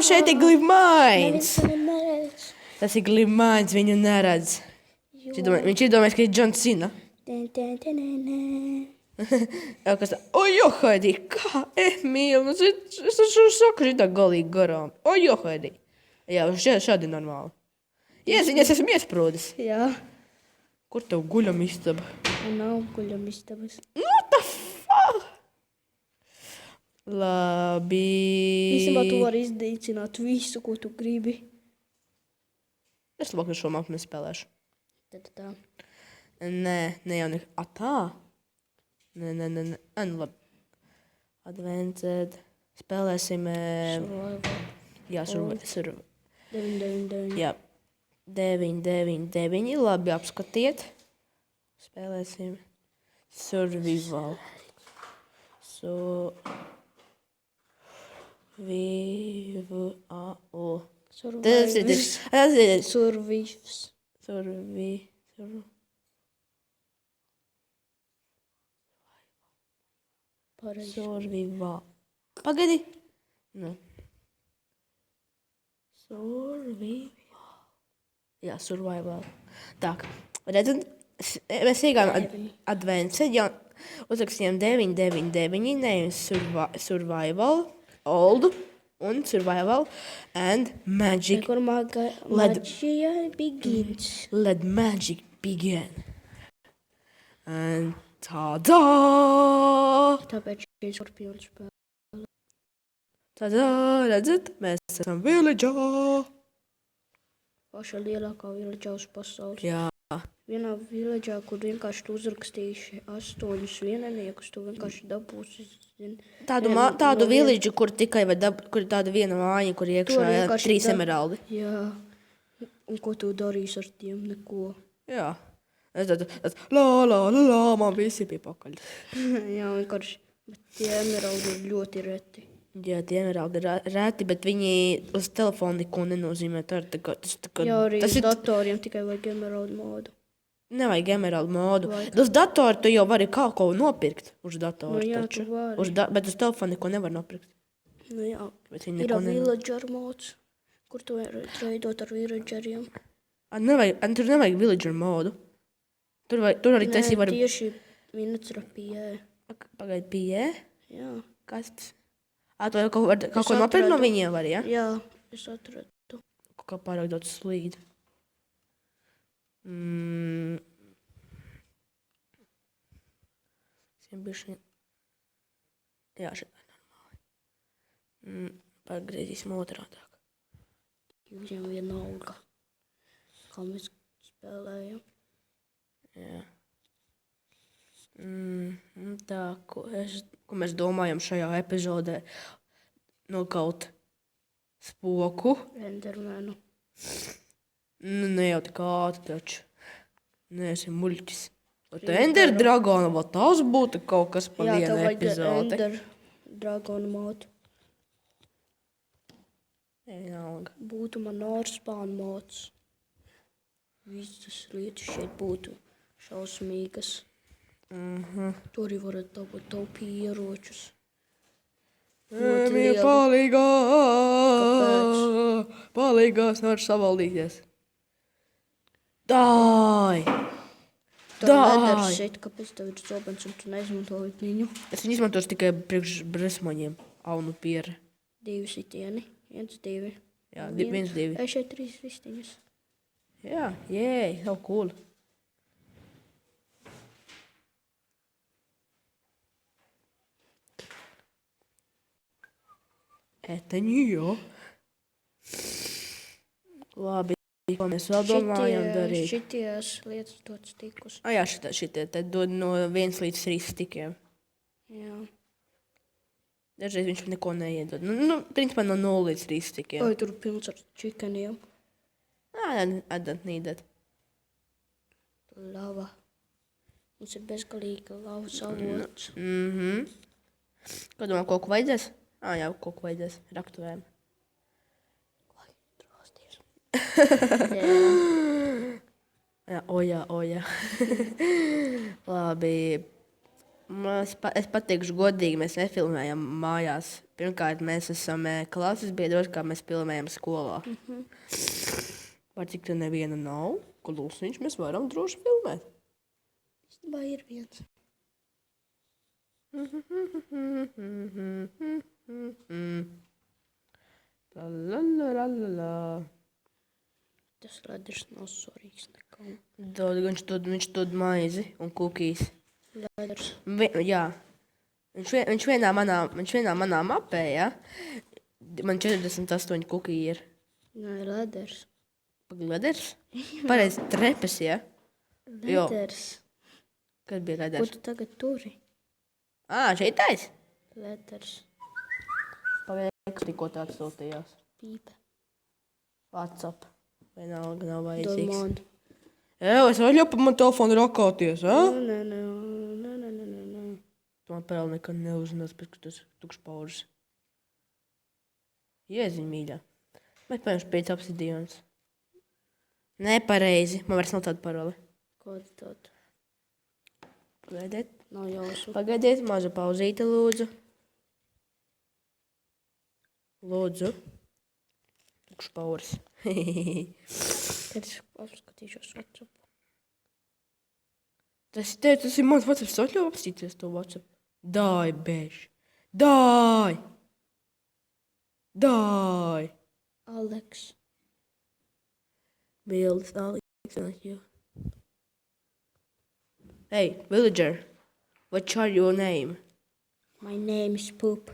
šeit ir glīmains. Neviens neredz. Tas ir glīmains, viņu neredz. Viņš iedomājas, ka ir John Cena. Jā, kas tā? Haidī, kā? Mīl, es taču saku šitā galīgi garām. Haidī. Jā, šādi normāli. Ieziņas, esmu iesprūdis. Jā. Kur tev guļamistaba? Nav guļamistabas. What the fuck? Labi. Īstenībā tu vari izdīcināt visu, ko tu gribi. Es labāk šo mapu nespēlēšu. Tad tā. Nē, ne jau ne... tā? Nē. Nu labi. Advanced. Spēlēsim... Survival. Jā, survival. 9. Jā. 9. Labi, apskatiet. Spēlēsim. Survival. Survival. Pagaidi. Nu. Jā, survival. Tā, redzat, mēs iegājām advanced, jau uzrakstījām 9, nevis survival, old un survival and magic. Kur maģija begins. Let magic begin. And tā-dā! Tāpēc šīs var pilnu spēlēt. Tā-dā, redzat, mēs esam villageā. Paša lielākā villageā uz pasaules. Jā. Vienā villageā, kur vienkārši tu uzrakstīši 8 vieneniekus, tu vienkārši dabūsi, Tādu village, kur tikai kur tāda viena māja, kur iekšā 3 emeraldi. Jā. Un ko tu darīsi ar tiem? Neko. Jā. La, man visi pie pakaļ. Jā, vienkārši. Bet tie emeraldi ir ļoti reti. Jā, tie emeraldi ir reti, bet viņi uz telefonu neko nenozīmē. Jā, arī uz datoriem tikai vajag emeraldu modu. Nevajag emeraldu modu. Uz datoru tu jau vari kaut ko nopirkt. Uz datoru jā, taču. tu vari. Bet uz telefonu neko nevar nopirkt. Nu jā. Ir villager mods, kur tu vari treidot ar villageriem. Tur nevajag villager modu. Tur arī tas var... Tieši minūtes ar PE. Pagaid, PE? Jā. Kas tas? Tu kaut ko nopirkt no viņiem var, ja? Jā, es atradu. Kā pārāk daudz slīd. Jā, šeit ir normāli. Pagriezīsim otrādāk. Viņam vienalga, kā mēs spēlējam. Jā. Tā, ko mēs domājam šajā epizodē? Nokaut spoku. Endermanu. Ne jau tik ātri taču. Nē, esi muļķis. Ender dragona, vai tas būtu kaut kas pa vienu epizodi? Jā, tev vajag Ender dragona modu. Vienalga. Būtu man Norspawn mods. Visas lietas šeit būtu šausmīgas. Tu arī varat dabūt taupī ieročus. Mīl palīgā! Kāpēc? Palīgās nevar savaldīties. Dāj! Tev nedara šeit, kāpēc tev ir zobens un tu neizmantoji viņu. Es viņu izmantošu tikai priekš bresmaņiem. Aunu pieri. 2 sitieni. 1, 2. Jā, 1, 2. Es šeit 3 vistiņas. Jā, jēj, jau cool. Eteņi, jo. Labi, ko mēs vēl domājam darīt? Šities lietas dod stikus. Jā, šitie te dod no 1 līdz 3 stikiem. Jā. Dažreiz viņš neko neiedod. Principā no 0 līdz 3 stikiem. Vai tur pilns ar čikeniem? I don't need that. Lava. Mums ir bezgalīga lavas avots. Ko domā, kaut ko vajadzēs? Jā, kaut ko vajadzēs. Raktuvēm. Lai drosties. Jā, o jā. Labi. Es pateikšu godīgi, mēs nefilmējam mājās. Pirmkārt, mēs esam klases biedri, otrkārt mēs filmējam skolā. Par cik te neviena nav, klusiņš mēs varam droši filmēt. Īstenībā ir viens. La la la la la la. Tas leders nav svarīgs nekam. Viņš dod maizi un kukīs. Leders. Jā. Viņš vienā manā mapē, ja? Man 48 kukī ir. Nē, leders. Leders? Pareizi, trepes, ja? Jo. Leders. Kad bija Ko leders? tu tagad turi? Šeit tais? Leders. Pagaidā, tikko tāds sūtījās. Pīpe. WhatsApp. Vienalga nav Dod vajadzīgs. man. Es vaļu pa man telefonu rakāties, ha? Nē. Tu man parāli nekad neuzinās, pēc, ka tas tukšpaužas. Jēziņ, mīļā. Mēs paņemšu 5 obsidionas. Nepareizi. Man vairs nav tāda parāli. Ko tu dod? Pagaidiet. Nav jāsaka. Pagaidiet, maza pauzīte, lūdzu. Lūdzu. Tukšpaužas. Kad es apskatīšos WhatsApp. Tas ir mans WhatsApp. Es atļauju apstīties to WhatsApp. Dāj, bež. Dāj! Dāj! Aleks. Bildes, Alex, not you. Hey, villager. What's your name? My name is Poop.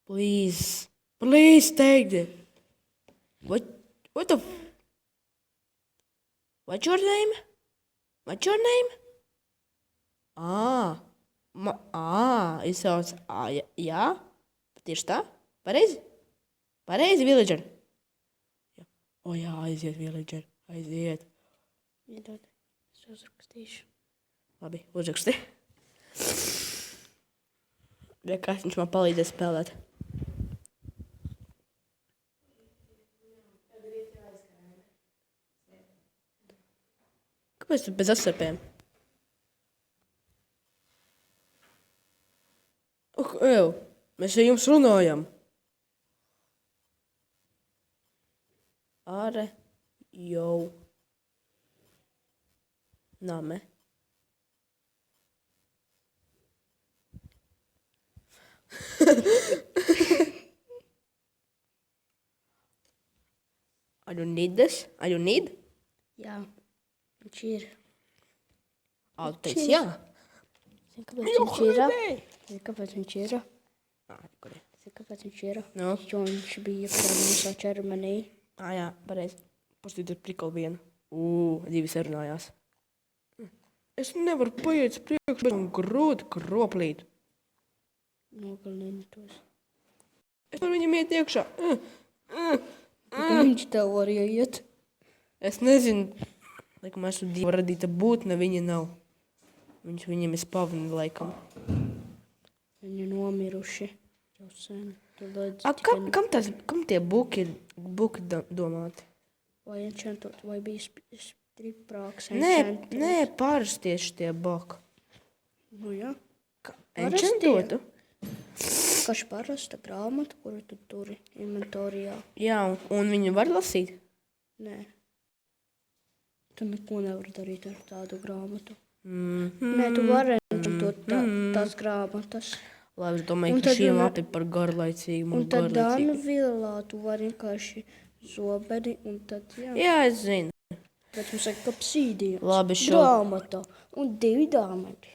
Wait. Please take it. What the? What's your name? What's your name? Izsauc, jā? Tieši tā? Pareizi? Pareizi, villager? Jā, aiziet, villager. Aiziet. Iedod. Es uzrakstīšu. Labi, uzraksti. Ja kāds viņš man palīdzēs spēlēt. Kāpēc tu bez asarpēm? Mēs ar jums runājam. Are jau name. I don't need this. I don't need. Jā. Viņš ir. Tu teici jā. Zini, kāpēc viņš ir? Zini, kāpēc viņš ir? Kur ir? Zini, kāpēc viņš ir? Nu? Jo viņš bija mūsu ķermenī. Jā, pareizi. Pastīties prikal vienu. Divi sarunājās. Es nevaru paiet priekš, bet man grūti kroplīt. Nogalini tos. Es varu viņam iet iekšā. Viņš tev var iet. Es nezinu. Laikam esmu divu radīta būtne, viņa nav. Viņam ir spavni, laikam. Viņi nomiruši. Jau sen. Kam tie buki domāti? Vai enchantot, vai bija striprāks Nē, parastieši tie buki. Nu jā. Enchantotu? Kaž parasta grāmata, kuru tu turi inventorijā. Jā, un viņu var lasīt? Nē. Tu neko nevar darīt ar tādu grāmatu. Nē, tu vari enchantot tās grāmatas. Labi, es domāju, ka šī lapi par garlaicīgu. Un tad Danvilā tu vari vienkārši zobeni un tad, jā. Jā, es zinu. Bet mums vajag obsīdijas. Labi, šo. Grāmata un 2 dāmati.